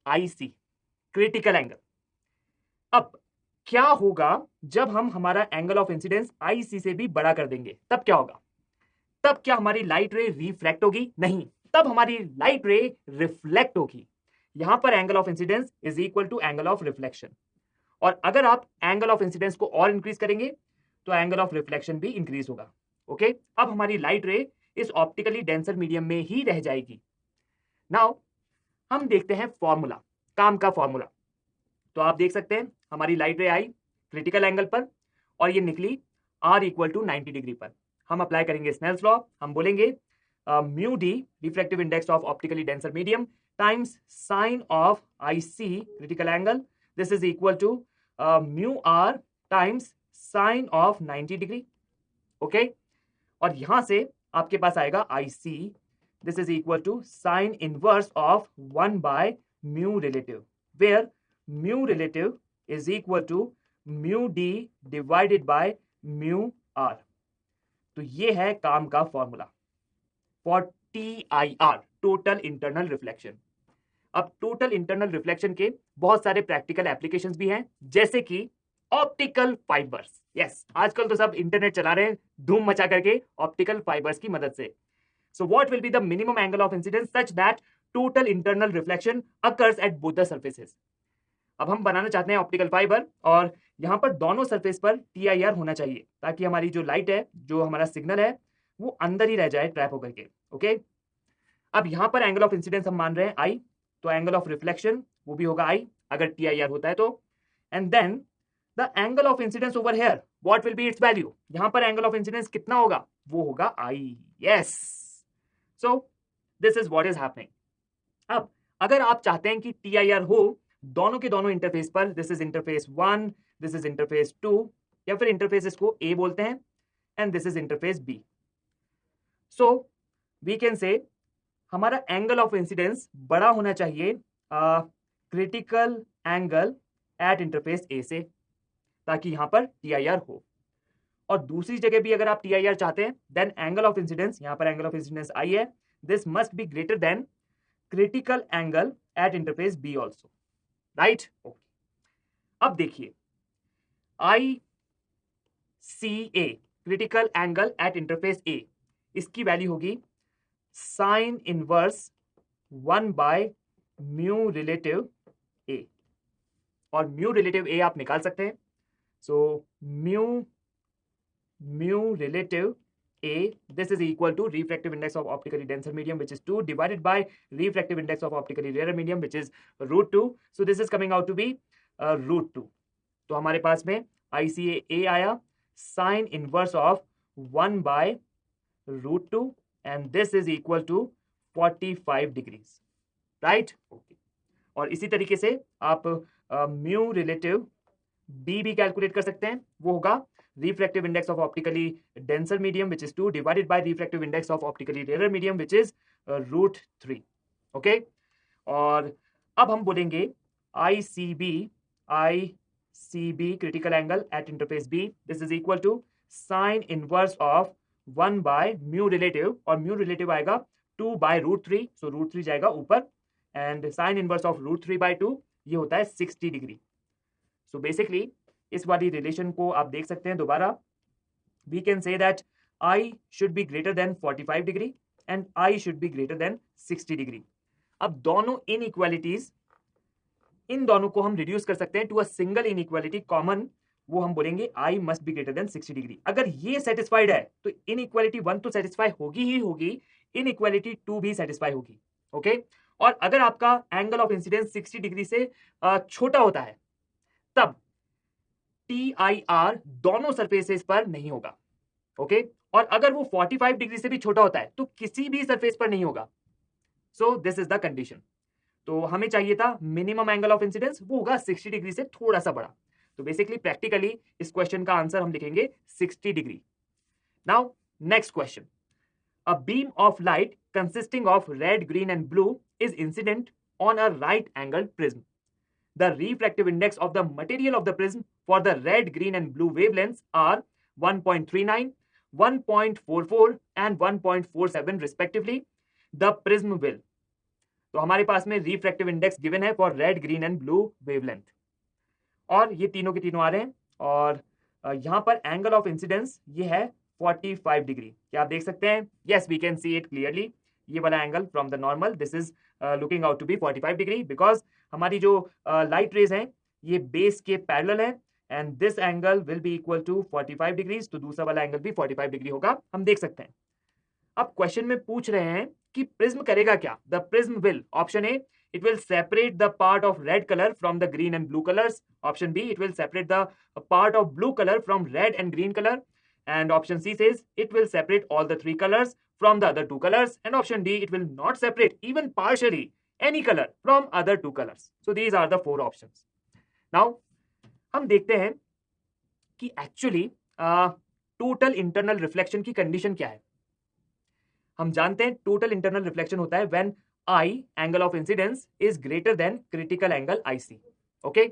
IC critical angle. अब क्या होगा जब हम हमारा एंगल ऑफ इंसिडेंस आईसी से भी बड़ा कर देंगे, तब क्या होगा? तब क्या हमारी लाइट रे रिफ्लेक्ट होगी? नहीं, तब हमारी लाइट रे रिफ्लेक्ट होगी। यहां पर angle of incidence is equal to angle of reflection, और अगर आप एंगल ऑफ इंसिडेंस को और इंक्रीज करेंगे तो एंगल ऑफ रिफ्लेक्शन भी इंक्रीज होगा। ओके, अब हमारी लाइट रे इस ऑप्टिकली डेंसर मीडियम में ही रह जाएगी। नाउ हम देखते हैं फॉर्मूला, काम का फॉर्मूला। तो आप देख सकते हैं हमारी लाइट रे आई क्रिटिकल एंगल पर और ये निकली r इक्वल टू 90 डिग्री पर। हम अप्लाई करेंगे स्नेल्स लॉ। हम बोलेंगे mu D refractive index of optically denser medium times sine of I C critical angle, this is equal to mu R times sine of 90 degree. Okay, और यहां से आपके पास आएगा I C, this is equal to sine inverse of 1 by mu relative, where mu relative is equal to mu d divided by mu r। तो ये है काम का formula for TIR, total internal reflection. अब टोटल इंटरनल रिफ्लेक्शन के बहुत सारे practical applications भी हैं, जैसे कि ऑप्टिकल फाइबर्स। यस, आजकल तो सब इंटरनेट चला रहे हैं धूम मचा करके ऑप्टिकल फाइबर्स की मदद से। So what will be the minimum angle of incidence such that total internal reflection occurs at both the surfaces. अब हम बनाना चाहते हैं ऑप्टिकल फाइबर, और यहां पर दोनों सरफेस पर TIR होना चाहिए ताकि हमारी जो लाइट है, जो हमारा सिग्नल है, वो अंदर ही रह जाए ट्रैप होकर के। ओके, अब यहां पर एंगल ऑफ इंसिडेंस हम मान रहे हैं आई, तो एंगल ऑफ रिफ्लेक्शन वो भी होगा आई अगर TIR होता है तो। And then the angle of incidence over here, what will be its value? यहां पर एंगल ऑफ इंसिडेंस कितना होगा? वो होगा I. Yes, so this is what is happening. अब अगर आप चाहते हैं कि TIR हो दोनों के दोनों इंटरफेस पर, this is interface 1, this is interface 2, या फिर इंटरफेस इसको A बोलते हैं and this is interface B। So we can say हमारा एंगल ऑफ इंसिडेंस बड़ा होना चाहिए critical angle at interface A से, ताकि यहां पर TIR हो। और दूसरी जगह भी अगर आप TIR चाहते हैं, देन एंगल ऑफ इंसिडेंस, यहां पर एंगल ऑफ इंसिडेंस I है, this must be greater than critical angle at interface B also, right? Okay, अब देखिए I C A critical angle at interface A, इसकी वैल्यू होगी sine inverse 1 by mu relative A, और mu relative A आप निकाल सकते हैं। सो mu relative A, this is equal to refractive index of optically denser medium, which is 2, divided by refractive index of optically rarer medium, which is √2. So this is coming out to be √2. तो हमारे पास में ICA आया sine inverse of 1 by √2, and this is equal to 45 degrees, right? Okay, और इसी तरीके से आप mu relative B भी कैलकुलेट कर सकते हैं। वो होगा refractive index of optically denser medium, which is 2, divided by refractive index of optically rarer medium, which is √3. Okay, और अब हम बोलेंगे ICB critical angle at interface B, this is equal to sin inverse of 1 by mu relative, और mu relative आएगा 2 by √3, so √3 जाएगा ऊपर, and sin inverse of √3 by 2 ये होता है 60 डिग्री। सो बेसिकली इस वाली रिलेशन को आप देख सकते हैं दोबारा। We can say that I should be greater than 45 degree and I should be greater than 60 degree. अब दोनों इनइक्वालिटीज, इन दोनों को हम रिड्यूस कर सकते हैं to a single inequality common, वो हम बोलेंगे I must be greater than 60 degree. अगर ये सेटिस्फाइड है तो इनइक्वालिटी 1 तो सेटिस्फाई होगी ही होगी, इनइक्वालिटी 2 भी सेटिस्फाई होगी। ओके, और अगर आपका एंगल ऑफ इंसिडेंस 60 डिग्री से छोटा होता है, तब TIR दोनों सरफेसेस पर नहीं होगा। ओके, और अगर वो 45 डिग्री से भी छोटा होता है तो किसी भी सरफेस पर नहीं होगा। सो दिस इज द कंडीशन। तो हमें चाहिए था मिनिमम एंगल ऑफ इंसिडेंस, वो होगा 60 डिग्री से थोड़ा सा बड़ा। तो बेसिकली प्रैक्टिकली इस क्वेश्चन का आंसर हम लिखेंगे 60 degree. Now next question, a beam of light consisting of red, green and blue is incident on a right angled prism. The refractive index of the material of the prism for the red, green and blue wavelengths are 1.39, 1.44 and 1.47 respectively. The prism will. तो हमारे पास में refractive index given है for red, green and blue wavelength, और ये तीनों के तीनों आ रहे हैं। और यहाँ पर एंगल ऑफ इंसिडेंस ये है 45 डिग्री। क्या आप देख सकते हैं? Yes, we can see it clearly. ये वाला angle from the normal, this is looking out to be 45 degree, because हमारी जो लाइट रेज हैं ये बेस के पैरेलल है, and this angle will be equal to 45 degrees, तो दूसरा वाला एंगल भी 45 डिग्री होगा, हम देख सकते हैं। अब क्वेश्चन में पूछ रहे हैं कि प्रिज्म करेगा क्या? The prism will, option A, it will separate the part of red color from the green and blue colors. Option B, it will separate the part of blue color from red and green color. And option C says it will separate all the three colors from the other two colors. And option D, it will not separate even partially any color from other two colors. So these are the four options. Now हम देखते हैं कि actually total internal reflection की condition क्या है। हम जानते हैं टोटल इंटरनल रिफ्लेक्शन होता है when I, angle of incidence, is greater than critical angle IC। Okay,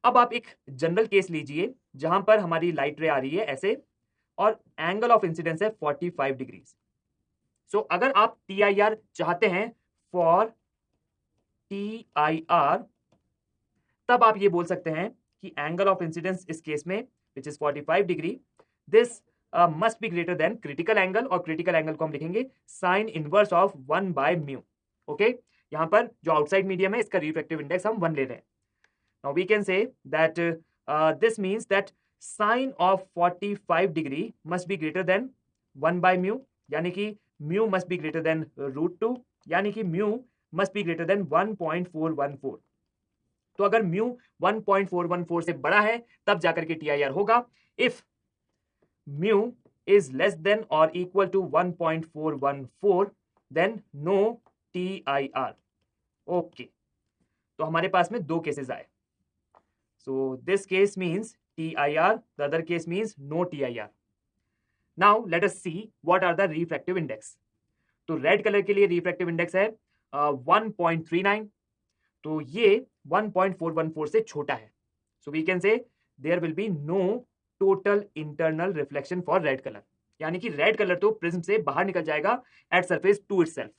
अब आप एक जनरल केस लीजिए जहां पर हमारी लाइट रे आ रही है ऐसे, और एंगल ऑफ इंसिडेंस है 45 डिग्रीज। सो अगर आप TIR चाहते हैं फॉर TIR, तब आप ये बोल सकते हैं कि एंगल ऑफ इंसिडेंस इस केस में which is 45 degree, this must be greater than critical angle, और क्रिटिकल एंगल को हम लिखेंगे sign inverse of 1 by mu. Okay, यहां पर जो आउटसाइड मीडियम है इसका रिफ्रैक्टिव इंडेक्स हम 1 ले रहे हैं। Now we can say that this means that sine of 45 degree must be greater than 1 by mu, यानी कि mu must be greater than √2, यानी कि mu must be greater than 1.414। तो अगर म्यू 1.414 से बड़ा है तब जाकर के TIR होगा। If mu is less than or equal to 1.414, then no TIR. Okay, तो हमारे पास में दो केसेस आए। So this case means TIR, the other case means no TIR. Now let us see what are the refractive index. तो red colour के लिए refractive index है 1.39, तो ये 1.414 से छोटा है। So we can say there will be no total internal reflection for red colour, यानी कि रेड कलर तो प्रिज्म से बाहर निकल जाएगा एट सरफेस टू इटसेल्फ।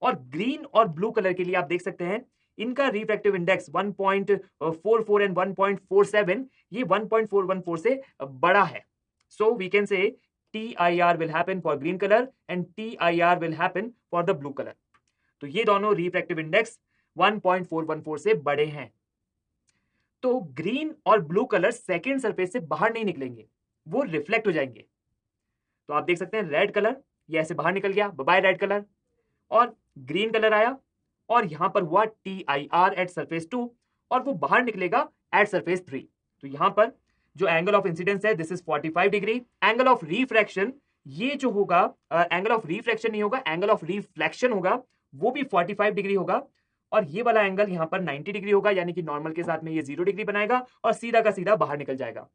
और ग्रीन और ब्लू कलर के लिए आप देख सकते हैं इनका रिफ्रैक्टिव इंडेक्स 1.44 एंड 1.47, ये 1.414 से बड़ा है। So we can say TIR will happen for green colour and TIR will happen for the blue colour. तो ये दोनों रिफ्रैक्टिव इंडेक्स 1.414 से बड़े हैं। तो ग्रीन और ब्लू कलर सेकेंड सरफेस से बाहर नहीं निकलेंगे, वो रिफ्लेक्ट हो जाएंगे। तो आप देख सकते हैं रेड कलर ये ऐसे बाहर निकल गया, बाय रेड कलर, और ग्रीन कलर आया और यहां पर हुआ TIR एट सरफेस 2, और वो बाहर निकलेगा एट सरफेस 3। तो यहां पर जो एंगल ऑफ इंसिडेंस है this is 45 degree. Angle of refraction ये जो होगा, एंगल ऑफ रिफ्रैक्शन नहीं होगा, एंगल ऑफ रिफ्लेक्शन होगा, वो भी 45 डिग्री होगा, और ये वाला एंगल यहाँ पर 90 डिग्री होगा, यानी कि नॉर्मल के साथ में ये 0 डिग्री बनाएगा और सीधा का सीधा बाहर निकल जाएगा।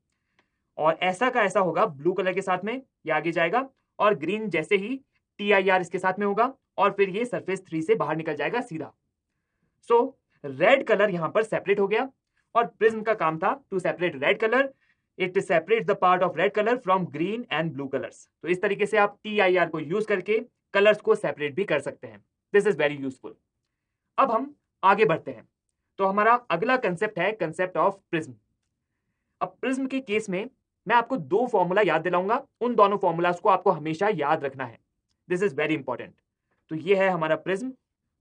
और ऐसा का ऐसा होगा ब्लू कलर के साथ में, ये आगे जाएगा, और ग्रीन जैसे ही TIR इसके साथ में होगा और फिर ये सरफेस 3 से बाहर निकल जाएगा सीधा। सो रेड कलर यहां पर सेपरेट हो गया, और प्रिज्म का काम था to separate red colour, it separate the part of red colour from green and blue colours. तो इस तरीके से आप TIR को यूज करके कलर्स को सेपरेट भी कर सकते हैं। This is very useful. अब हम आगे बढ़ते हैं, तो हमारा अगला कंसेप्ट है कंसेप्ट ऑफ प्रिज्म। अब प्रिज्म के केस में मैं आपको दो फॉर्मूला याद दिलाऊंगा, उन दोनों फॉर्मूलाज को आपको हमेशा याद रखना है। This is very important. तो ये है हमारा प्रिज्म,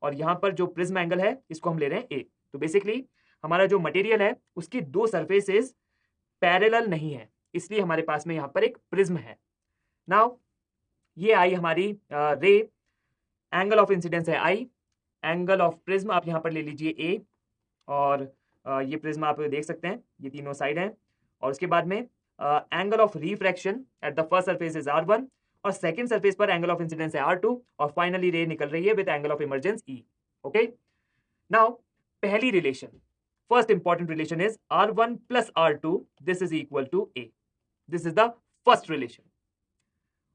और यहां पर जो प्रिज्म एंगल है इसको हम ले रहे हैं A। तो बेसिकली हमारा जो मटेरियल है उसकी दो सरफेसेस पैरेलल नहीं है, इसलिए हमारे पास में यहां पर एक प्रिज्म है। नाउ ये आई हमारी रे, एंगल ऑफ इंसिडेंस है I, एंगल ऑफ प्रिज्म आप यहां पर ले लीजिए A, और ये प्रिज्म आप देख सकते हैं ये तीनों साइड हैं, और उसके बाद में angle of refraction at the first surface is R1, और सेकंड सरफेस पर एंगल ऑफ इंसिडेंस है R2, और फाइनली रे निकल रही है with angle of emergence E। Okay, now पहली relation, first important relation is R1 plus R2 this is equal to A। This is the first relation.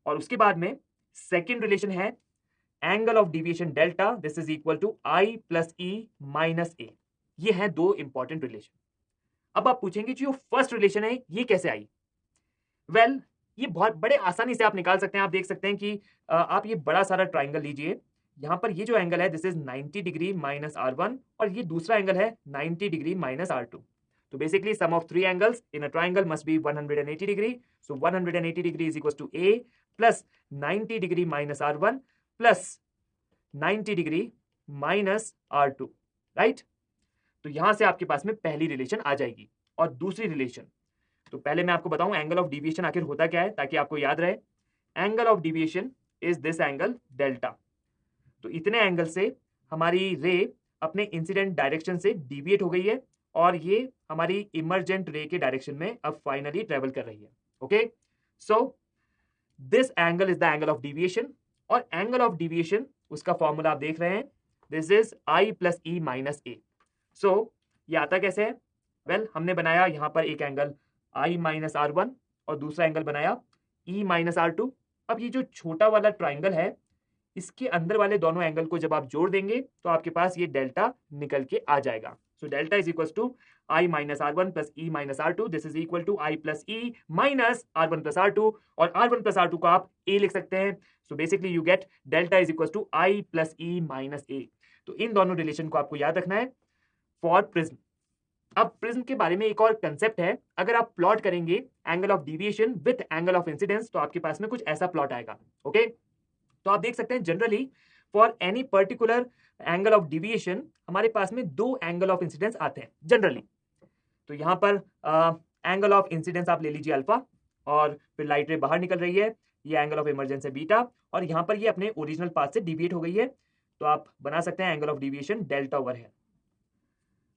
और उसके बाद में सेकेंड रिलेशन है angle of deviation delta, this is equal to I plus E minus A। ये है दो important relation. अब आप पूछेंगे जो फर्स्ट रिलेशन है ये कैसे आई? वेल ये बहुत बड़े आसानी से आप निकाल सकते हैं। आप देख सकते हैं कि आप ये बड़ा सारा ट्राइंगल लीजिए, यहाँ पर ये जो एंगल है this is 90 degree minus R1 और ये दूसरा एंगल है 90 डिग्री माइनस R2. तो basically sum of three angles in a triangle must be 180 degree. So 180 degree is equal to A plus 90 degree minus R1 plus 90 degree minus R2, right. तो यहां से आपके पास में पहली रिलेशन आ जाएगी. और दूसरी रिलेशन, तो पहले मैं आपको बताऊं एंगल ऑफ डिविएशन आखिर होता क्या है ताकि आपको याद रहे. Angle of deviation is this angle delta. तो इतने एंगल से हमारी रे अपने इंसिडेंट डायरेक्शन से डिविएट हो गई है और ये हमारी इमर्जेंट रे के डायरेक्शन में अब फाइनली ट्रेवल कर रही है. Okay, so this angle is the angle of deviation. और एंगल ऑफ डिविएशन उसका फॉर्मूला आप देख रहे हैं, this is I plus E minus A. सो ये आता कैसे है? वेल, हमने बनाया यहां पर एक एंगल I माइनस R1 और दूसरा एंगल बनाया E माइनस R2. अब ये जो छोटा वाला ट्राइंगल है इसके अंदर वाले दोनों एंगल को जब आप जोड़ देंगे तो आपके पास ये डेल्टा निकल के आ जाएगा. So delta is equal to I minus R1 plus E minus R2. This is equal to I plus E minus R1 plus R2 और R1 प्लस R2 को आप A लिख सकते हैं. So basically you get delta is equal to I plus E minus A. तो इन दोनों relation को आपको याद रखना है फॉर प्रिज्म. अब प्रिज्म के बारे में एक और कंसेप्ट है. अगर आप प्लॉट करेंगे angle of deviation with angle of incidence तो आपके पास में कुछ ऐसा प्लॉट आएगा. ओके, तो आप देख सकते हैं generally for any particular angle of deviation हमारे पास में दो एंगल ऑफ इंसिडेंस आते हैं जनरली. तो यहां पर एंगल ऑफ इंसिडेंस आप ले लीजिए अल्फा और फिर लाइट रे बाहर निकल रही है, ये एंगल ऑफ इमर्जेंस है बीटा और यहां पर ये अपने ओरिजिनल पाथ से डिविएट हो गई है. तो आप बना सकते हैं angle of deviation delta over है.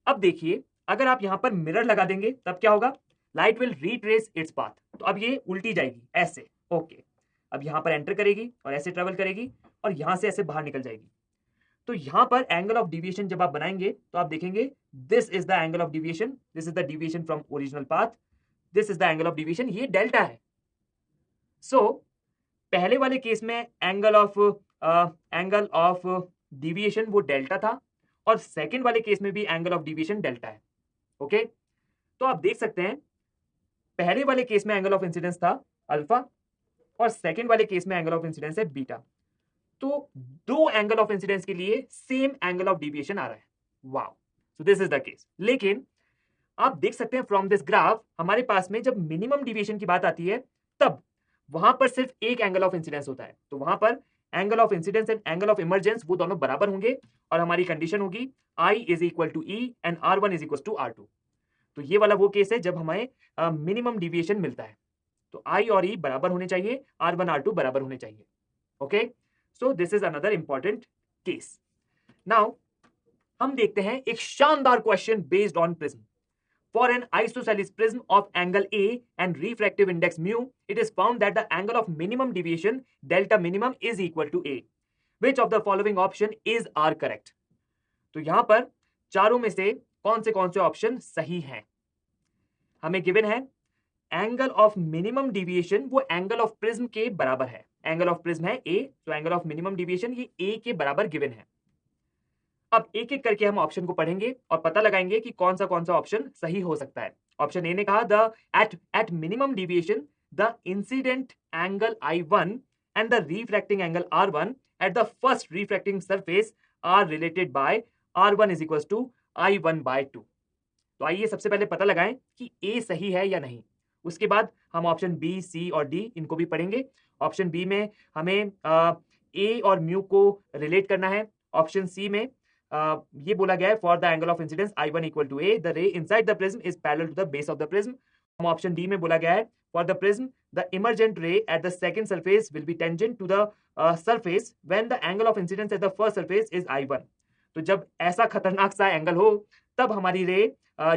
अब देखिए अगर आप यहां पर मिरर लगा देंगे तब क्या होगा? Light will retrace its path. तो अब ये उल्टी जाएगी ऐसे. ओके, अब यहां पर एंटर करेगी और ऐसे ट्रेवल करेगी और यहां से ऐसे बाहर निकल जाएगी. तो यहां पर एंगल ऑफ डिविएशन जब आप बनाएंगे तो आप देखेंगे this is the angle of deviation, this is the deviation from original path, this is the angle of deviation, ये डेल्टा है. सो पहले वाले केस में एंगल ऑफ डिविएशन वो डेल्टा था और सेकंड वाले केस में भी एंगल ऑफ डिविएशन डेल्टा है. ओके, तो आप देख सकते हैं पहले वाले केस में एंगल ऑफ इंसिडेंस था अल्फा और सेकंड वाले केस में एंगल ऑफ इंसिडेंस है बीटा. तो दो एंगल ऑफ इंसिडेंस के लिए सेम एंगल ऑफ डिविएशन आ रहा है. Wow, so this is the case. लेकिन आप देख सकते हैं फ्रॉम दिस ग्राफ हमारे पास में जब मिनिमम डिविएशन की बात आती है तब वहां पर सिर्फ एक एंगल ऑफ इंसिडेंस होता है. तो वहां पर angle of incidence and angle of emergence वो दोनों बराबर होंगे और हमारी कंडीशन होगी I is equal to E and R1 is equal to R2. तो ये वाला वो केस है जब हमें मिनिमम डिविएशन मिलता है. तो I और E बराबर होने चाहिए, R1 R2 बराबर होने चाहिए. Okay, so this is another important case. Now हम देखते हैं एक शानदार question based on prism. For an isosceles prism of angle A and refractive index mu, it is found that the angle of minimum deviation delta minimum is equal to A. Which of the following option is are correct? तो यहां पर चारों में से कौन से option सही हैं? हमें गिवन है एंगल ऑफ मिनिमम डिविएशन वो एंगल ऑफ प्रिज्म के बराबर है. एंगल ऑफ प्रिज्म है A, तो एंगल ऑफ मिनिमम डिविएशन ये A के बराबर गिवन है. अब एक एक करके हम ऑप्शन को पढ़ेंगे और पता लगाएंगे कि कौन सा ऑप्शन सही हो सकता है. ऑप्शन ए ने कहा the at minimum deviation the incident angle I1 and the refracting angle R1 at the first refracting surface are related by R1 is equal to I1 by 2. तो आइए सबसे पहले पता लगाएं कि ए सही है या नहीं. उसके बाद हम ऑप्शन बी, सी और डी इनको भी पढ़ेंगे. ऑप्शन बी में हमें ए और म्यू को रिलेट करना है. ऑप्शन सी में ये बोला गया है for the angle of incidence I1 equal to A, the ray inside the prism is parallel to the base of the prism. हम ऑप्शन डी में बोला गया है for the prism the emergent ray at the second surface will be tangent to the surface when the angle of incidence at the first surface is I1. तो जब ऐसा खतरनाक सा एंगल हो तब हमारी रे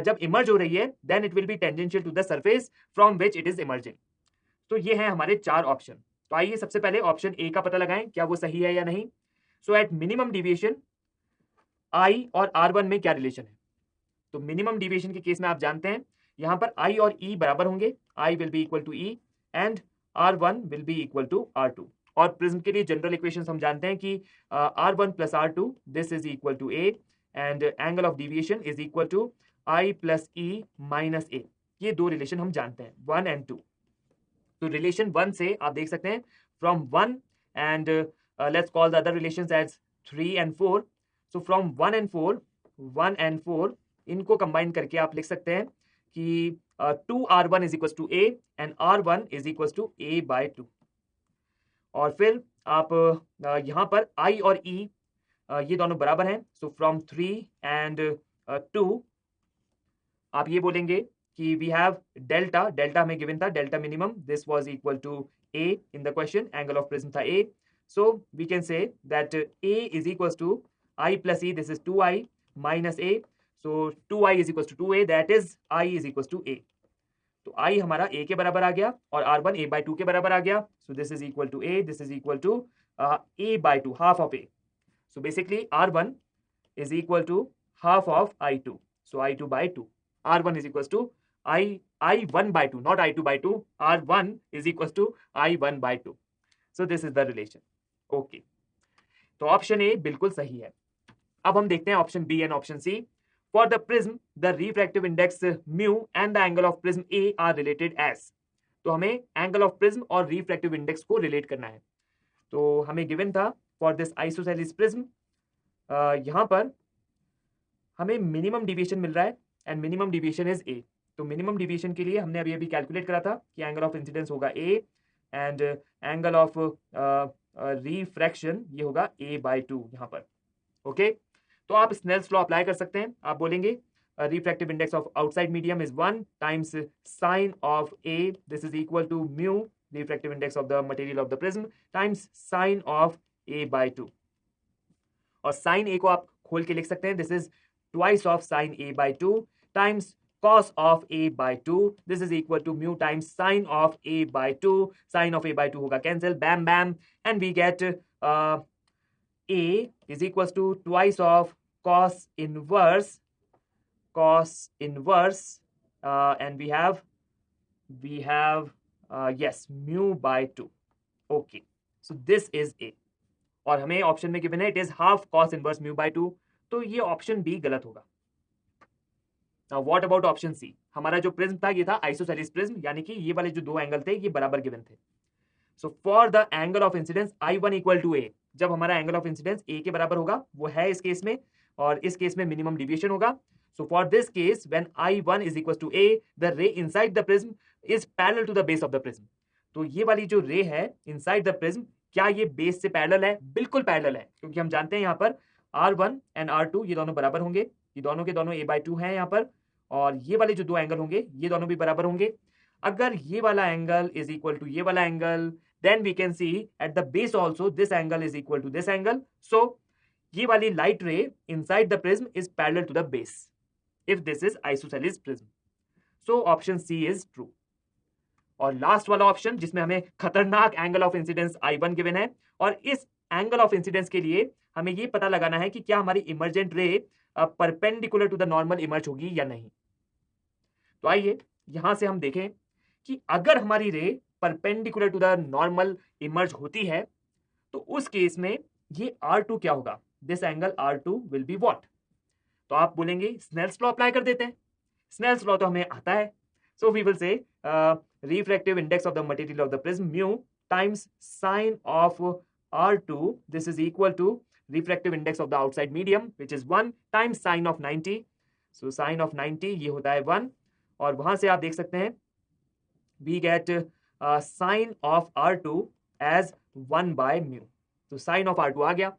जब इमर्ज हो रही है then it will be tangential to the surface from which it is emerging. तो ये है हमारे चार ऑप्शन. तो आइए सबसे पहले ऑप्शन ए का पता लगाएं क्या वो सही है या नहीं. सो एट मिनिमम डिविएशन I और R1 में क्या रिलेशन है? तो मिनिमम डिविएशन के केस में आप जानते हैं यहां पर I और E बराबर होंगे. I will be equal to E and R1 will be equal to R2. और प्रिज्म के लिए जनरल इक्वेशंस हम जानते हैं कि R1 plus R2 this is equal to A and angle of deviation is equal to I plus E minus A. ये दो relation हम जानते हैं 1 एंड 2. तो रिलेशन 1 से आप देख सकते हैं from 1 and let's call the other relations as 3 and 4. So from 1 and 4 इनको कंबाइन करके आप लिख सकते हैं कि 2r1 is equals to a and r1 is equals to a by 2. और फिर आप यहाँ पर I और E ये दोनों बराबर हैं. सो फ्रॉम 3 and 2 आप ये बोलेंगे कि वी हैव डेल्टा. डेल्टा हमें गिवन था, delta minimum. This was equal to a in the question. Angle of prism था a. So we can say that a is equal to I plus e. This is 2i minus a. So 2i is equals to 2a. That is I is equals to a. तो I हमारा a के बराबर आ गया और r1 a by 2 के बराबर आ गया. So this is equal to a. This is equal to a by 2, half of a. So basically r1 is equal to half of I2. So I2 by 2. R1 is equals to I1 by 2, not I2 by 2. R1 is equals to I1 by 2. So this is the relation. Okay. तो option A बिल्कुल सही है. अब हम देखते हैं option B and option C. For the prism the refractive index mu and the angle of prism A are related as. तो हमें एंगल ऑफ प्रिज्म और रिफ्रैक्टिव इंडेक्स को रिलेट करना है. तो हमें गिवन था फॉर दिस आइसोसेलेस प्रिज्म यहाँ पर हमें मिनिमम डिविएशन मिल रहा है and minimum deviation is a. तो मिनिमम डिविएशन के लिए हमने अभी कैलकुलेट करा था कि एंगल ऑफ इंसिडेंस होगा A and angle of refraction ये होगा a by 2 यहाँ पर. ओके तो आप स्नेल्स लॉ अप्लाई कर सकते हैं. आप बोलेंगे refractive index of outside medium is 1 times sine of a. This is equal to mu refractive index of the material of the prism times sine of a by 2. और sin a को आप खोल के लिख सकते हैं. This is twice of sine a by 2 times cos of a by 2. this is equal to mu times sine of a by 2. sine of a by 2 होगा cancel, bam bam, and we get a is equals to twice of cos inverse and we have yes mu by 2. okay so this is a. और हमें option में given है it is half cos inverse mu by 2. तो ये option B गलत होगा. Now what about option C. हमारा जो प्रिज्म था ये था आइसोसेलेस प्रिज्म, यानी कि ये वाले जो दो एंगल थे ये बराबर गिवन थे. So for the angle of incidence I1 equal to A. जब हमारा एंगल ऑफ इंसिडेंस ए के बराबर होगा, वो है इस केस में, और इस केस में मिनिमम डिविएशन होगा. So for this case when I1 is equal to A the ray inside the prism is parallel to the base of the prism. तो ये वाली जो रे है इनसाइड द प्रिज्म, क्या ये बेस से पैरेलल है? बिल्कुल पैरेलल है, क्योंकि हम जानते हैं यहाँ पर R1 एंड R2 ये दोनों बराबर होंगे. ये दोनों के दोनों a by 2 हैं यहाँ पर, और ये वाले जो दो एंगल होंगे ये दोनों भी बराबर होंगे. अगर ये वाला एंगल इज इक्वल टू ये वाला angle, then we can see at the base also this angle is equal to this angle. So ये वाली light ray inside the prism is parallel to the base if this is isosceles prism. So option C is true. और last वाला option जिसमें हमें खतरनाक angle of incidence I1 given है, और इस एंगल ऑफ इंसिडेंस के लिए हमें ये पता लगाना है कि क्या हमारी emergent ray perpendicular to the normal emerge होगी या नहीं. तो आइए यहां से हम देखें कि अगर हमारी ray perpendicular to the normal emerge होती है तो उस केस में ये R2 क्या होगा? This angle R2 will be what? तो आप बोलेंगे स्नेल्स लॉ अप्लाई कर देते हैं. स्नेल्स लॉ तो हमें आता है. So we will say refractive index of the material of the prism mu times sine of R2. this is equal to refractive index of the outside medium which is 1 times sine of 90. so sine of 90 ये होता है 1, और वहां से आप देख सकते हैं we get sine of R2 as 1 by mu. तो sine of R2 आ गया.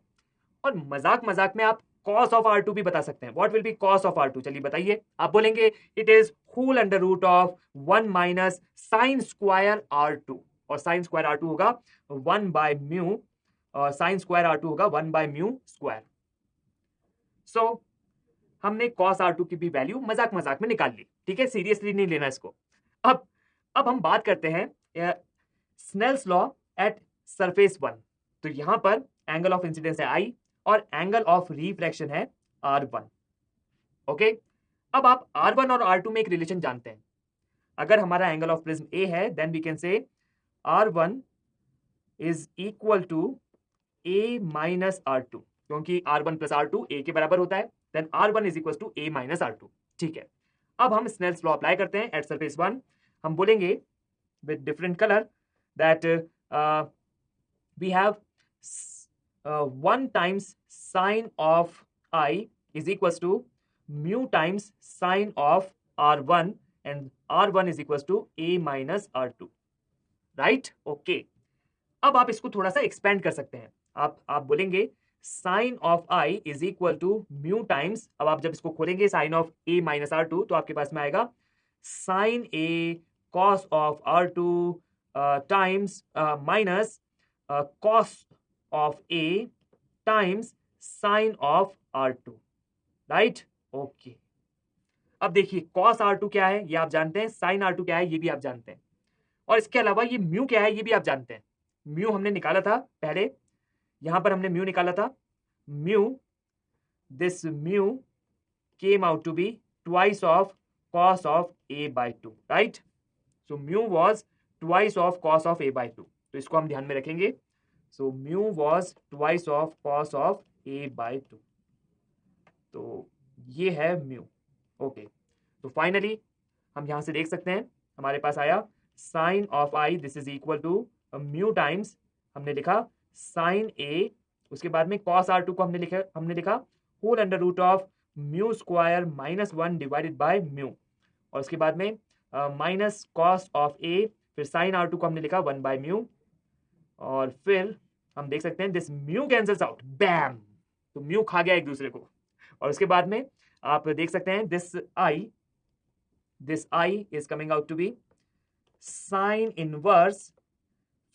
और मजाक में आप cos of R2 भी बता सकते हैं. what will be cos of R2? चलिए बताइए. आप बोलेंगे it is whole under root of 1 minus sin square R2, और sin square R2 होगा 1 by mu, और sin square R2 होगा 1 by mu square. so हमने cos R2 की भी वैल्यू मजाक में निकाल ली. ठीक है, सीरियसली नहीं लेना इसको. अब हम बात करते हैं स्नेल्स लॉ एट सरफेस 1. तो यहां पर एंगल ऑफ इंसिडेंस है I और एंगल ऑफ रिफ्रैक्शन है R1. ओके अब आप R1 और R2 में एक रिलेशन जानते हैं. अगर हमारा एंगल ऑफ प्रिज्म A है then we can say R1 is equal to A minus R2, क्योंकि R1 प्लस R2 A के बराबर होता है. Then R1 is equal to A minus R2. ठीक है, अब हम स्नेल्स लॉ अप्लाई करते हैं एट सरफेस 1. हम बोलेंगे with different colour that we have 1 times sine of I is equal to mu times sine of R1 and R1 is equal to A minus R2, right? Okay, अब आप इसको थोड़ा सा expand कर सकते हैं। आप बोलेंगे sine of I is equal to mu times, अब आप जब इसको खोलेंगे sign of A minus R2 तो आपके पास में आएगा sine A cos of R2 times minus cos of A times sine of R2, right? Okay, अब देखिए कॉस R2 क्या है ये आप जानते हैं, साइन R2 क्या है ये भी आप जानते हैं, और इसके अलावा ये म्यू क्या है ये भी आप जानते हैं। म्यू हमने निकाला था पहले, यहां पर हमने म्यू निकाला था, mu, this mu came out to be twice of cos of A by 2, right? So mu was twice of cos of A by 2, तो इसको हम ध्यान में रखेंगे। So mu was twice of cos of A by 2, तो ये है mu. Okay, तो फाइनली हम यहां से देख सकते हैं हमारे पास आया sine of I, this is equal to mu times, हमने लिखा साइन ए, उसके बाद में cos R2 को हमने लिखा whole under root of mu square minus 1 divided by mu, और उसके बाद में माइनस कॉस ऑफ ए, फिर साइन R2 को हमने लिखा 1 बाय म्यू, और फिर हम देख सकते हैं दिस म्यू कैंसल्स आउट, बैम, तो म्यू खा गया एक दूसरे को, और उसके बाद में आप देख सकते हैं this I is coming out to be sine inverse,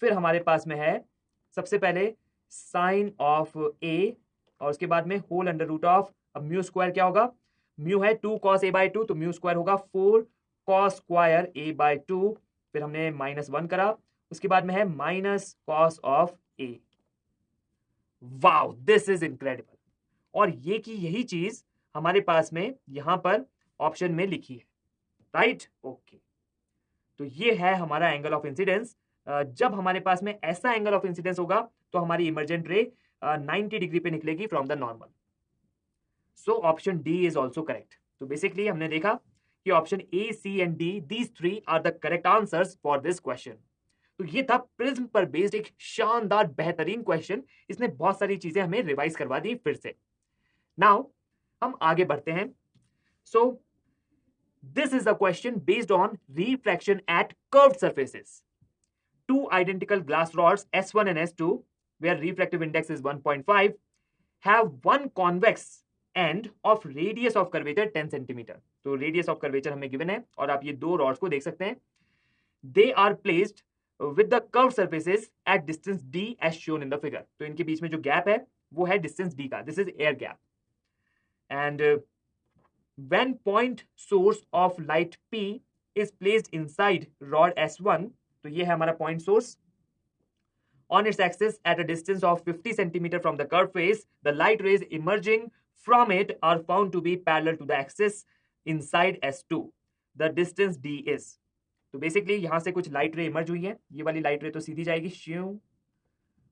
फिर हमारे पास में है सबसे पहले साइन ऑफ ए, और उसके बाद में होल अंडर रूट ऑफ, अब म्यू स्क्वायर क्या होगा, म्यू है 2 cos A by 2, तो म्यू स्क्वायर होगा 4 cos स्क्वायर A by 2, फिर हमने माइनस 1 करा, उसके बाद में है minus cos of A। Wow, this is incredible, और ये की यही चीज हमारे पास में यहां पर ऑप्शन में लिखी है, राइट? ओके, तो ये है हमारा एंगल ऑफ इंसिडेंस। जब हमारे पास में ऐसा एंगल ऑफ इंसिडेंस होगा तो हमारी इमर्जेंट रे 90 डिग्री पे निकलेगी from the normal. So option D is also correct. तो बेसिकली हमने देखा कि option A, C and D, these three are the correct answers for this question. तो ये था प्रिज्म पर बेस्ड एक शानदार बेहतरीन क्वेश्चन, इसने बहुत सारी चीजें हमें रिवाइज करवा दी फिर से। नाउ हम आगे बढ़ते हैं। सो this is a question based on refraction at curved surfaces. Two identical glass rods S1 and S2, where refractive index is 1.5, have one convex end of radius of curvature 10 centimeter. तो radius of curvature हमें given है, और आप ये दो rods को देख सकते हैं। They are placed with the curved surfaces at distance D as shown in the figure. तो इनके बीच में जो gap है वो है distance D का, this is air gap. And when point source of light P is placed inside rod S1, तो ये है हमारा point source, on its axis at a distance of 50 centimeter from the curved face, the light rays emerging from it are found to be parallel to the axis inside S2. The distance D is, तो basically यहां से कुछ light रे emerge हुई है, ये वाली light रे तो सीधी जाएगी श्यू,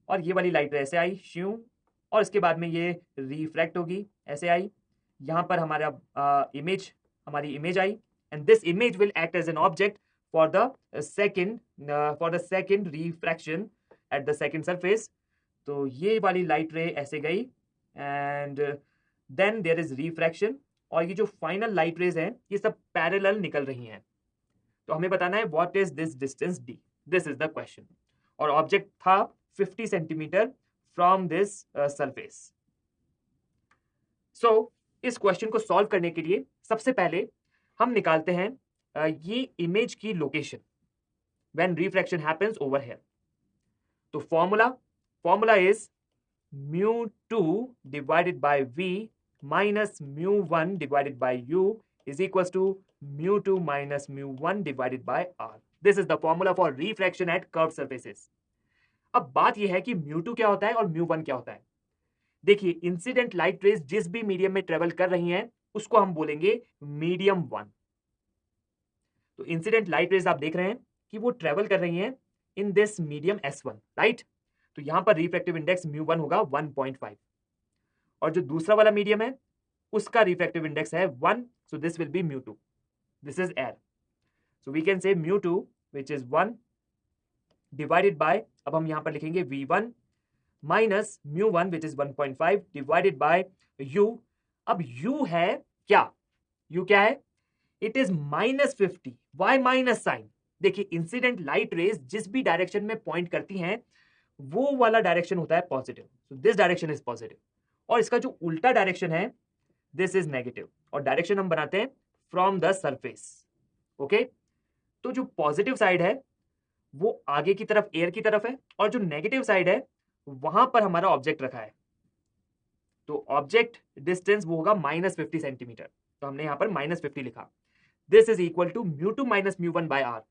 और ये वाली लाइट रे ऐसे आई श्यू, और इसके बाद में ये रिफ्रैक्ट होगी ऐसे आई, यहाँ पर हमारा हमारी image I, and this image will act as an object for the second refraction at the second surface. तो ये वाली लाइट रे ऐसे गई, and then there is refraction, और ये जो फाइनल लाइट रेज हैं ये सब पैरेलल निकल रही हैं। तो हमें बताना है what is this distance D, this is the question, और ऑब्जेक्ट था 50 सेंटीमीटर फ्रॉम दिस सरफेस। सो इस क्वेश्चन को सॉल्व करने के लिए सबसे पहले हम निकालते हैं ये इमेज की location when refraction happens over here. तो formula is μ2 divided by v minus μ1 divided by u is equals to μ2 minus μ1 divided by r। This is the formula for refraction at curved surfaces. अब बात यह है कि μ2 क्या होता है और μ1 क्या होता है। देखिए, इंसिडेंट लाइट रेज जिस भी मीडियम में ट्रेवल कर रही हैं उसको हम बोलेंगे मीडियम 1। तो इंसिडेंट लाइट रेज आप देख रहे हैं कि वो ट्रेवल कर रही हैं in this medium S1, right? तो यहां पर रिफ्रैक्टिव इंडेक्स μ1 होगा 1.5, और जो दूसरा वाला मीडियम है उसका रिफ्रैक्टिव इंडेक्स है 1, so this will be μ2, this is air, so we can say μ2 which is 1 divided bye, अब हम यहां पर लिखेंगे v1 minus μ1 which is 1.5 divided by u। अब u है क्या, u क्या है, it is -50। Why minus sign, देखिए इंसिडेंट लाइट रेज जिस भी डायरेक्शन में पॉइंट करती हैं वो वाला डायरेक्शन होता है positive, so this direction is positive, और इसका जो उल्टा डायरेक्शन है दिस इज नेगेटिव, और डायरेक्शन हम बनाते हैं फ्रॉम द सरफेस। ओके, तो जो पॉजिटिव साइड है वो आगे की तरफ एयर की तरफ है, और जो नेगेटिव साइड है वहां पर हमारा ऑब्जेक्ट रखा है, तो ऑब्जेक्ट डिस्टेंस वो होगा -50 सेंटीमीटर, तो हमने यहां पर -50 लिखा। This is equal to μ2 minus μ1 by r।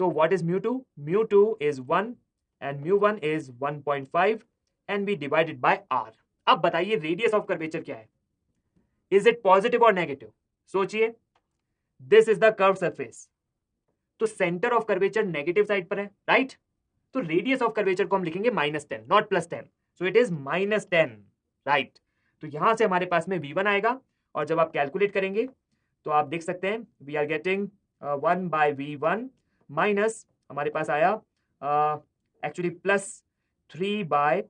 So what is μ2? μ2 is 1 and μ1 is 1.5 and v divided by r। अब बताइए रेडियस ऑफ कर्वेचर क्या है, इज इट पॉजिटिव और नेगेटिव? सोचिए, this is the curve surface, तो centre of curvature negative side पर है, right? तो रेडियस ऑफ कर्वेचर को हम लिखेंगे -10 not +10, so it is -10, right? तो यहां से हमारे पास में v1 आएगा, और जब आप कैलकुलेट करेंगे तो आप देख सकते हैं we are getting 1 by v1 minus हमारे पास आया actually +3 by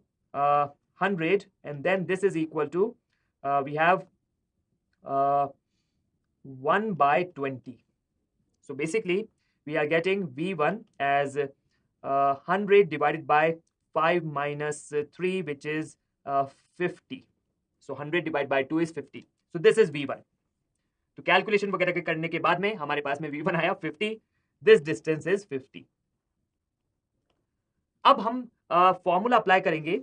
100, and then this is equal to we have 1 by 20। So basically we are getting v1 as 100 divided by 5 minus 3 which is 50. So 100 divided by 2 is 50. So this is v1. तो calculation वगैरह के करने के बाद में हमारे पास में v1 आया 50. This distance is 50. अब हम फॉर्मूला अप्लाई करेंगे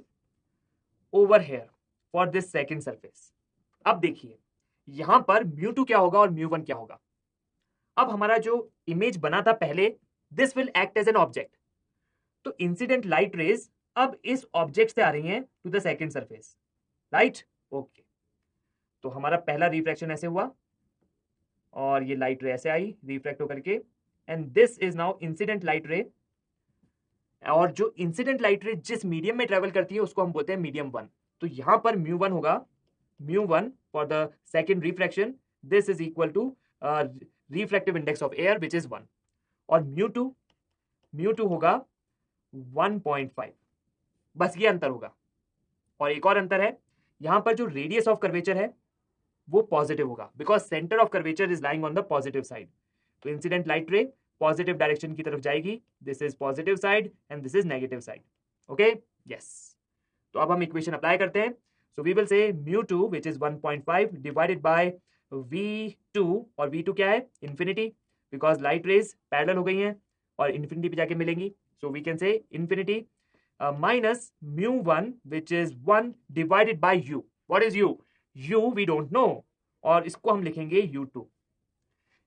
over here for this second surface. अब देखिए यहां पर μ2 क्या होगा और μ1 क्या होगा। अब हमारा जो इमेज बना था पहले, this will act as an object, तो इंसिडेंट लाइट रेज अब इस ऑब्जेक्ट से आ रही हैं to the second surface, right? Okay, तो हमारा पहला रिफ्रैक्शन ऐसे हुआ और ये लाइट रे ऐसे आई रिफ्रैक्ट होकर के, and this is now incident light रे, और जो इंसिडेंट लाइट रे जिस मीडियम में ट्रेवल करती है उसको हम बोलते हैं मीडियम 1। तो यहां पर μ1 होगा, μ1 for the second refraction, this is equal to refractive index of air which is 1, और μ2 होगा 1.5, बस ये अंतर होगा। और एक और अंतर है, यहां पर जो रेडियस ऑफ कर्वेचर है वो पॉजिटिव होगा, because centre of curvature is lying on the positive side, तो incident light ray positive direction की तरफ जाएगी, this is positive side and this is negative side. Okay, yes, तो अब हम इक्वेशन अप्लाई करते हैं। सो वी विल से μ2 विच इज 1.5 डिवाइडेड बाय v2, और v2 क्या है, infinity, because light rays parallel हो गई हैं और इंफिनिटी पे जाके मिलेंगी, so we can say infinity minus μ1 which is 1 divided by u। What is u? u we don't know, और इसको हम लिखेंगे u2,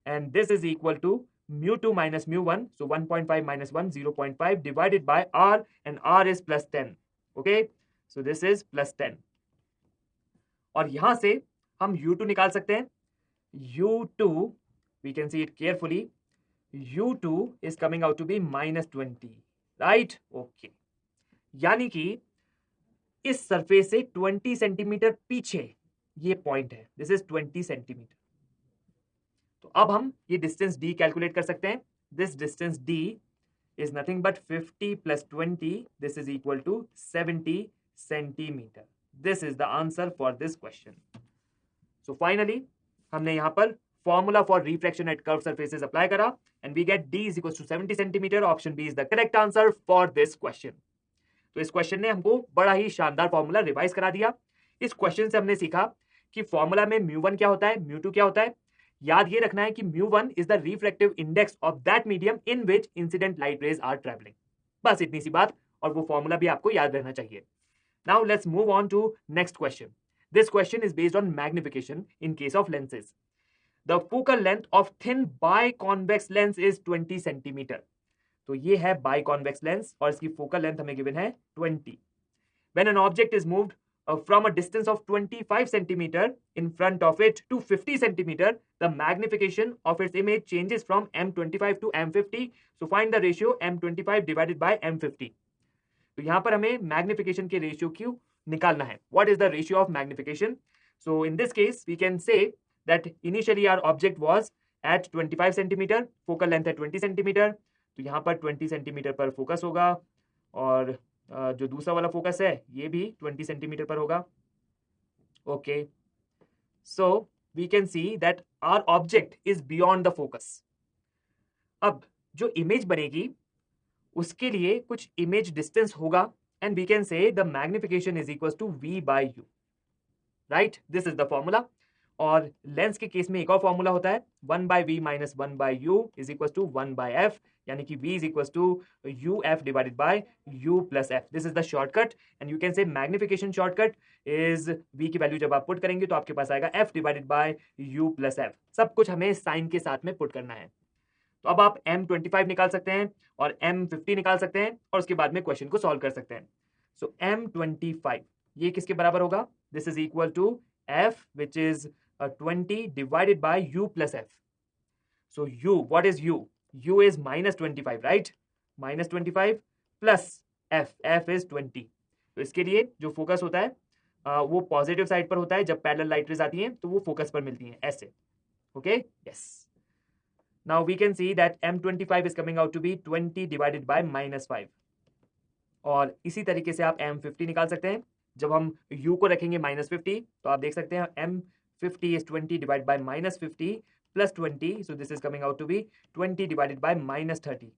and this is equal to μ2 minus μ1, so 1.5 minus 1 0.5 divided by r, and r is +10. okay, so this is +10, और यहां से हम u2 निकाल सकते हैं। u2 we can see it carefully, u2 is coming out to be -20, right? okay, यानी कि इस सरफेस से 20 सेंटीमीटर पीछे ये पॉइंट है, दिस इज 20 सेंटीमीटर। तो अब हम ये डिस्टेंस d कैलकुलेट कर सकते हैं। This distance d is nothing but 50 + 20, this is equal to 70 centimetre. This is the answer for this question. So finally हमने यहां पर formula for refraction at curve surfaces apply करा, and we get d is equal to 70 centimetre. Option B is the correct answer for this question. तो इस क्वेश्चन ने हमको बड़ा ही शानदार फॉर्मूला रिवाइज करा दिया। इस क्वेश्चन से हमने सीखा कि फॉर्मूला में μ1 क्या होता है, μ2 क्या होता है। याद ये रखना है कि μ1 is the refractive index of that medium in which incident light rays are travelling. बस इतनी सी बात, और वो फॉर्मूला भी आपको याद रहना चाहिए। Now let's move on to next question. This question is based on magnification in case of lenses. The focal length of thin biconvex lens is 20 centimetre. तो ये है बाइकॉन्वेक्स लेंस और इसकी फोकल लेंथ हमें गिवन है 20। When an object is moved from a distance of 25 centimeter in front of it to 50 centimeter, the magnification of its image changes from M25 to M50. So find the ratio M25 divided by M50. तो यहाँ पर हमें magnification के ratio क्यों निकालना है। What is the ratio of magnification? So in this case, we can say that initially our object was at 25 centimeter, focal length है 20 centimeter. तो यहाँ पर 20 सेंटीमीटर पर फोकस होगा और जो दूसरा वाला फोकस है ये भी 20 सेंटीमीटर पर होगा. Okay, so we can see that our object is beyond the focus. अब जो इमेज बनेगी उसके लिए कुछ इमेज डिस्टेंस होगा and we can say the magnification is equal to v by u. Right, this is the formula. और lens के case में एक और फॉर्मूला होता है 1 by v minus 1 by u is equal to 1 by f, यानी कि v is equal to u f divided by u plus f. This is the shortcut and you can say magnification shortcut is v की value जब आप put करेंगे तो आपके पास आएगा f divided by u plus f. सब कुछ हमें साइन के साथ में पुट करना है. तो अब आप M25 निकाल सकते हैं और M50 निकाल सकते हैं और उसके बाद में क्वेश्चन को सॉल्व कर सकते हैं. सो M25 ये किसके बराबर होगा? This is equal to F which is 20 divided by U plus F. So U, what is U? U is -25, right? -25 plus F is 20. तो इसके लिए जो फोकस होता है वो पॉजिटिव साइड पर होता है. जब पैरेलल लाइट रेज आती हैं तो वो फोकस पर मिलती हैं ऐसे. Okay, yes. Now we can see that M25 is coming out to be 20 divided by -5. और इसी तरीके से आप M50 निकाल सकते हैं. जब हम U को रखेंगे -50 तो आप देख सकते हैं M50 is 20 divided by -50 plus 20. So this is coming out to be 20 divided by -30.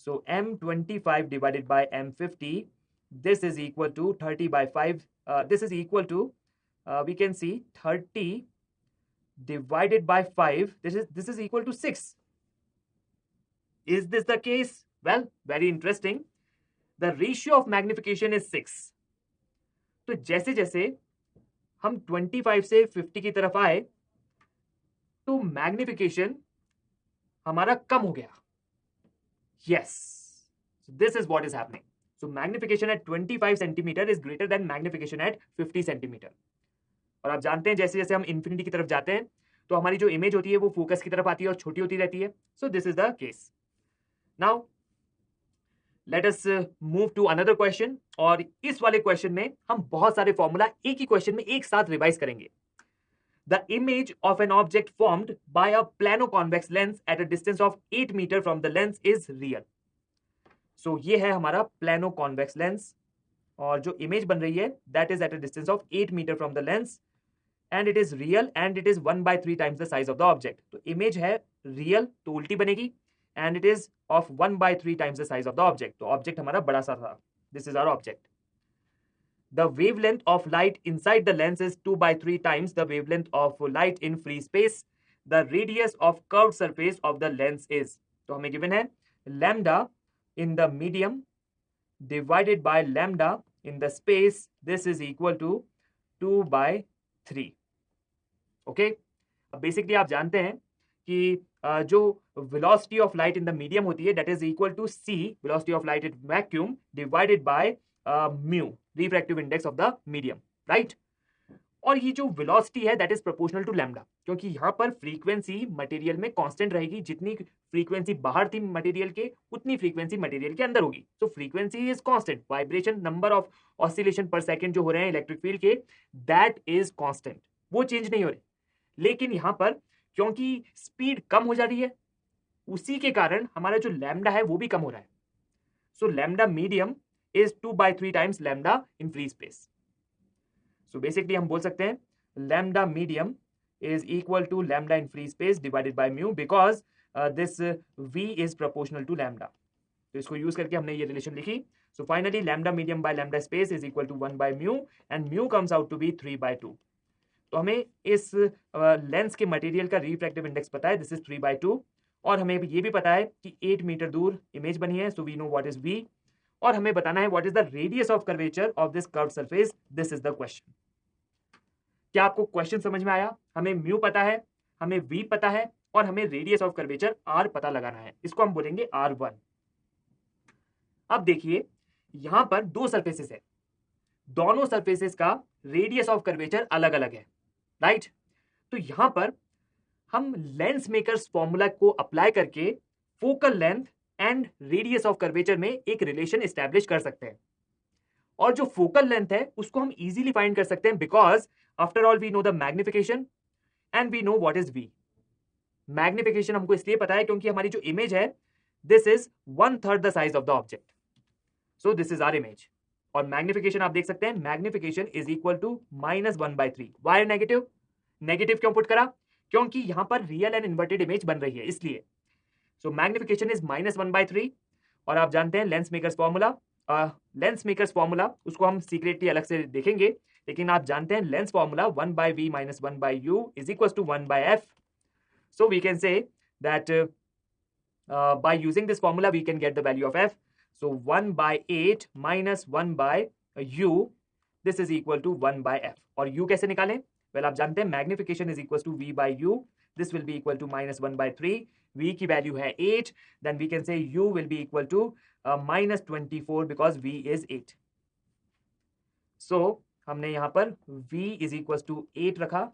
So M25 divided by M50, this is equal to 30 by 5. This is equal to, we can see 30 divided by 5, this is equal to 6. Is this the case? Well, very interesting. The ratio of magnification is 6. तो जैसे जैसे हम 25 से 50 की तरफ आए तो magnification हमारा कम हो गया. Yes, so this is what is happening. So magnification at 25 centimeter is greater than magnification at 50 centimeter. और आप जानते हैं जैसे जैसे हम इन्फिनिटी की तरफ जाते हैं तो हमारी जो इमेज होती है वो फोकस की तरफ आती है और छोटी होती रहती है. So this is the case. Now let us move to another question. और इस वाले क्वेश्चन में हम बहुत सारे फॉर्मूला एक ही क्वेश्चन में एक साथ रिवाइज करेंगे. The image of an object formed by a plano convex lens at a distance of 8 metre from the lens is real. So ये है हमारा प्लानो कॉन्वेक्स लेंस और जो इमेज बन रही है that is at a distance of 8 metre from the lens and it is real and it is 1/3 times the size of the object. तो image है रियल तो उल्टी बनेगी and it is of 1/3 times the size of the object. तो object हमारा बड़ा सा था. This is our object. The wavelength of light inside the lens is 2/3 times the wavelength of light in free space. The radius of curved surface of the lens is, तो हमें given है lambda in the medium divided by lambda in the space. This is equal to 2/3. Okay, basically आप जानते हैं कि जो velocity of light in the medium होती है that is equal to c velocity of light in vacuum divided by mu refractive index of the medium, right? और ये जो वेलोसिटी है that is proportional to lambda, क्योंकि यहाँ पर frequency material में कांस्टेंट रहेगी. जितनी फ्रीक्वेंसी बाहर थी मटेरियल के उतनी फ्रीक्वेंसी मटेरियल के अंदर होगी. So frequency is constant. Vibration, number of oscillation पर सेकंड जो हो रहे हैं इलेक्ट्रिक फील्ड के, दैट इज कांस्टेंट, वो चेंज नहीं हो रहे. लेकिन यहां पर क्योंकि स्पीड कम हो जा रही है उसी के कारण हमारा जो लैम्डा है वो भी कम हो रहा है. So lambda medium is 2/3 times lambda in free space. So basically हम बोल सकते हैं lambda medium is equal to lambda in free space divided by mu because this v is proportional to lambda. तो इसको यूज करके हमने ये relation लिखी. So finally lambda medium by lambda space is equal to 1 by mu and mu comes out to be 3/2. तो हमें इस lens के मटेरियल का रिफ्रैक्टिव इंडेक्स पता है, दिस इज 3/2. और हमें ये भी पता है कि 8 मीटर दूर इमेज बनी है, so we know what is v. और हमें बताना है what is the radius of curvature of this curved surface. This is the question. क्या आपको क्वेश्चन समझ में आया? हमें म्यू पता है, हमें v पता है और हमें रेडियस ऑफ कर्वेचर r पता लगाना है. इसको हम बोलेंगे r1. अब देखिए यहां पर दो सरफेसेस है, दोनों सरफेसेस का रेडियस ऑफ कर्वेचर अलग अलग है, राइट? तो यहां पर हम लेंस मेकर्स फॉर्मूला को अप्लाई करके focal length and radius of curvature में एक रिलेशन एस्टैब्लिश कर सकते हैं. और जो फोकल लेंथ है उसको हम इजीली फाइंड कर सकते हैं because after all we know the magnification and we know what is v. Magnification हमको इसलिए पता है क्योंकि हमारी जो इमेज है this is 1/3 the size of the object. So this is our image. और मैग्निफिकेशन आप देख सकते हैं, magnification is equal to -1/3। Why negative? Negative क्यों पुट करा? क्योंकि यहां पर रियल एंड इन्वर्टेड इमेज बन रही है, इसलिए। सो मैग्निफिकेशन इज -1/3। और आप जानते हैं lens makers formula, lens makers formula उसको हम सीक्रेटली अलग से देखेंगे, लेकिन आप जानते हैं lens formula 1/v - 1/u is equals to 1/f. So we can say that by using this formula we can get the value of f. So 1/8 minus 1/u, this is equal to 1/f. और u कैसे निकालें? Well, आप जानते हैं magnification is equals to v by u. This will be equal to -1/3. v की value है 8, then we can say u will be equal to -24 because v is 8. So हमने यहाँ पर v is equals to 8 रखा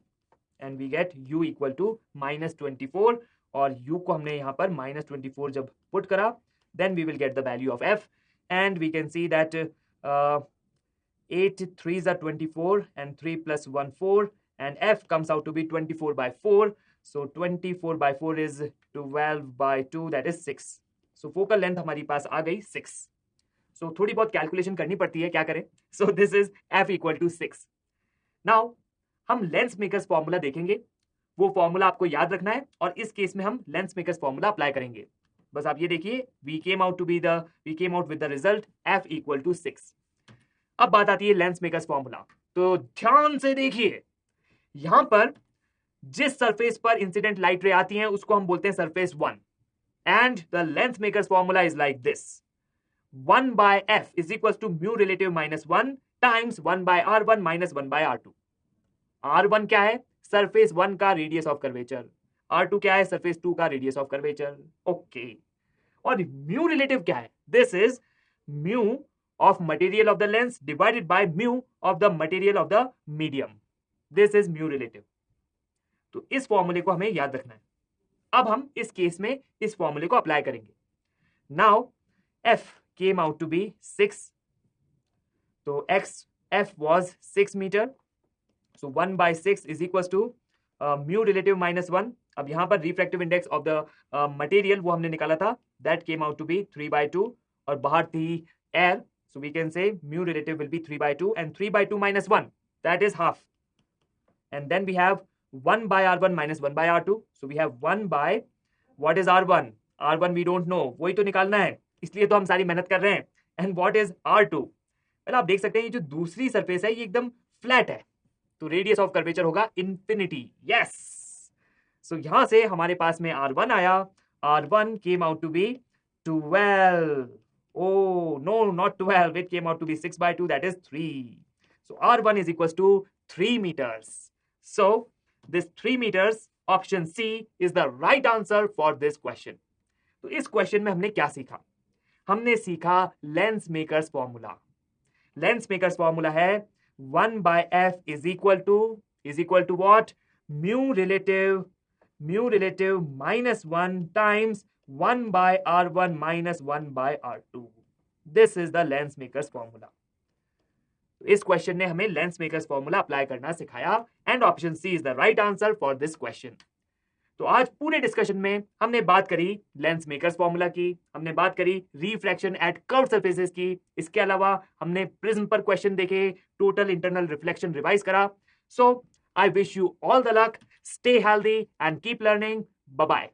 and we get u equal to -24, और u को हमने यहाँ पर -24 जब पुट करा then we will get the value of f, and we can see that 8 3s are 24 and 3 plus 1 4, and f comes out to be 24/4. So 24/4 is 12/2, that is 6. So focal length हमारी पास आ गई 6. So थोड़ी बहुत calculation करनी पड़ती है, क्या करें? So this is f equal to 6. Now हम लेंस मेकर्स फॉर्मूला देखेंगे, वो फॉर्मूला आपको याद रखना है, और इस केस में हम लेंस मेकर्स फॉर्मूला अप्लाई करेंगे। बस आप ये देखिए, we came out with the result f equal to 6. अब बात आती है लेंस मेकर्स फॉर्मूला, तो ध्यान से देखिए, यहां पर जिस सरफेस पर इंसिडेंट लाइट रे आती हैं उसको हम बोलते हैं surface 1, and the lens makers formula is like this: 1/f is equals to mu relative -1 times 1/r1 minus 1/r2. r1 क्या है? सरफेस 1 का रेडियस ऑफ कर्वेचर। r2 क्या है? सरफेस 2 का रेडियस ऑफ कर्वेचर। ओके, और म्यू रिलेटिव क्या है? This is mu of material of the lens divided by mu of the material of the medium. This is mu relative. तो इस फॉर्मूले को हमें याद रखना है। अब हम इस केस में इस फॉर्मूले को अप्लाई करेंगे। Now f came out to be 6, तो f was 6 meter, so 1/6 is equals to mu relative -1. अब यहां पर refractive index of the material वो हमने निकाला था, that came out to be 3/2, और बाहर थी air, so we can say mu relative will be 3/2, and 3/2 - 1, that is half, and then we have 1/r1 minus 1/r2, so we have 1 by, what is r1? r1 we don't know, वही तो निकालना है, इसलिए तो हम सारी मेहनत कर रहे हैं। and what is r2? well, आप देख सकते हैं ये जो दूसरी सरफेस है ये एकदम फ्लैट है, तो रेडियस ऑफ कर्वेचर होगा इंफिनिटी। यस, सो यहां से हमारे पास में r1 आया, r1 came out to be 12. oh no, not 12, it came out to be 6/2, that is 3. so r1 is equals to 3 meters. So this 3 meters, option C is the right answer for this question. तो इस question में हमने क्या सीखा? हमने सीखा lens makers formula. Lens makers formula है 1/f is equal to what? mu relative -1 times 1/r1 minus 1/r2. This is the lens makers formula. इस क्वेश्चन ने हमें लेंस मेकर्स फॉर्मूला अप्लाई करना सिखाया, and option C is the right answer for this question. तो आज पूरे discussion में हमने बात करी लेंस मेकर्स फॉर्मूला की, हमने बात करी रिफ्रैक्शन एट कर्व सरफेसेस की, इसके अलावा हमने प्रिज्म पर क्वेश्चन देखे, टोटल इंटरनल रिफ्लेक्शन रिवाइज करा। So I wish you all the luck, stay healthy and keep learning. Bye bye.